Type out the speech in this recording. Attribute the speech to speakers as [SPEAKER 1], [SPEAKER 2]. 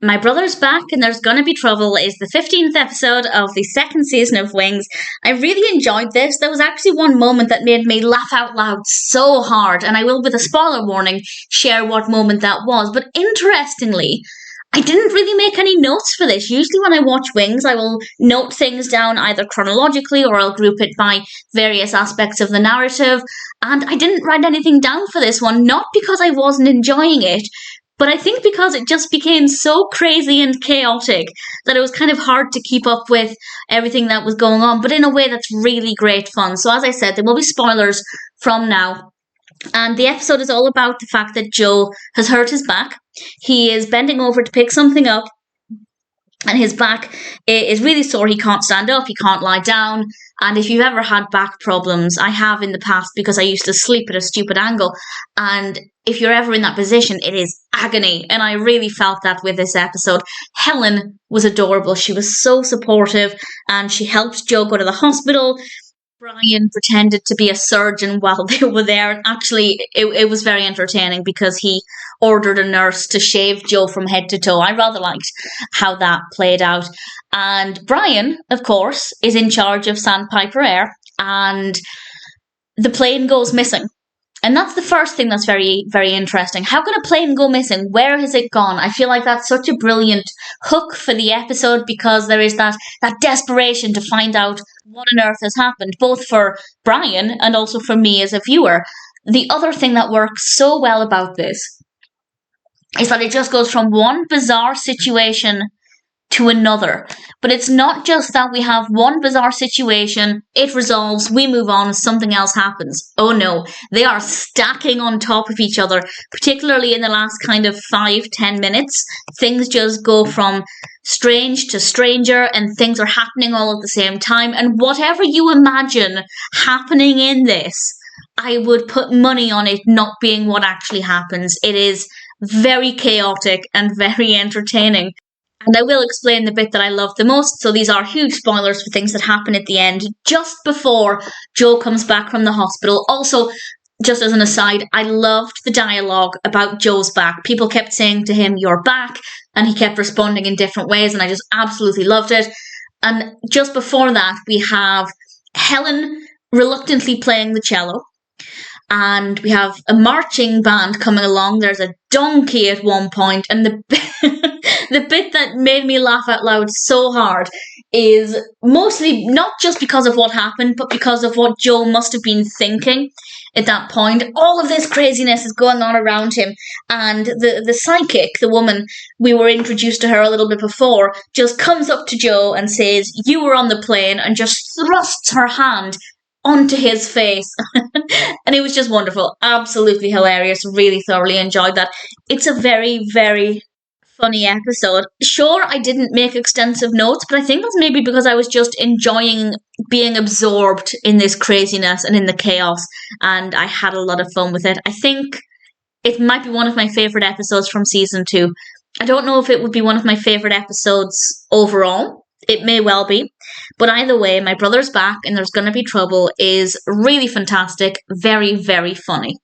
[SPEAKER 1] My Brother's Back and There's Gonna Be Trouble is the 15th episode of the second season of Wings. I really enjoyed this. There was actually one moment that made me laugh out loud so hard, and I will, with a spoiler warning, share what moment that was. But interestingly, I didn't really make any notes for this. Usually when I watch Wings, I will note things down either chronologically or I'll group it by various aspects of the narrative. And I didn't write anything down for this one, not because I wasn't enjoying it, but I think because it just became so crazy and chaotic that it was kind of hard to keep up with everything that was going on, but in a way that's really great fun. So as I said, there will be spoilers from now. And the episode is all about the fact that Joe has hurt his back. He is bending over to pick something up, and his back is really sore. He can't stand up, he can't lie down. And if you've ever had back problems, I have in the past because I used to sleep at a stupid angle. And if you're ever in that position, it is agony. And I really felt that with this episode. Helen was adorable. She was so supportive, and she helped Joe go to the hospital. Brian pretended to be a surgeon while they were there, and actually it was very entertaining because he ordered a nurse to shave Joe from head to toe. I rather liked how that played out. And Brian, of course, is in charge of Sandpiper Air, and the plane goes missing. And that's the first thing that's very, very interesting. How can a plane go missing? Where has it gone? I feel like that's such a brilliant hook for the episode because there is that desperation to find out what on earth has happened, both for Brian and also for me as a viewer. The other thing that works so well about this is that it just goes from one bizarre situation to another. But it's not just that we have one bizarre situation, it resolves, we move on, something else happens. Oh no, they are stacking on top of each other, particularly in the last kind of 5-10 minutes. Things just go from strange to stranger, and things are happening all at the same time. And whatever you imagine happening in this, I would put money on it not being what actually happens. It is very chaotic and very entertaining. And I will explain the bit that I love the most. So these are huge spoilers for things that happen at the end, just before Joe comes back from the hospital. Also, just as an aside, I loved the dialogue about Joe's back. People kept saying to him, "You're back," and he kept responding in different ways, and I just absolutely loved it. And just before that, we have Helen reluctantly playing the cello. And we have a marching band coming along. There's a donkey at one point, and the the bit that made me laugh out loud so hard is mostly not just because of what happened, but because of what Joe must have been thinking at that point. All of this craziness is going on around him, and the psychic, the woman, we were introduced to her a little bit before, just comes up to Joe and says, "You were on the plane," and just thrusts her hand onto his face. And it was just wonderful. Absolutely hilarious. Really thoroughly enjoyed that. It's a very, very funny episode. Sure, I didn't make extensive notes, but I think that's maybe because I was just enjoying being absorbed in this craziness and in the chaos, and I had a lot of fun with it. I think it might be one of my favourite episodes from season 2. I don't know if it would be one of my favourite episodes overall. It may well be. But either way, My Brother's Back and There's Gonna Be Trouble is really fantastic. Very, very funny.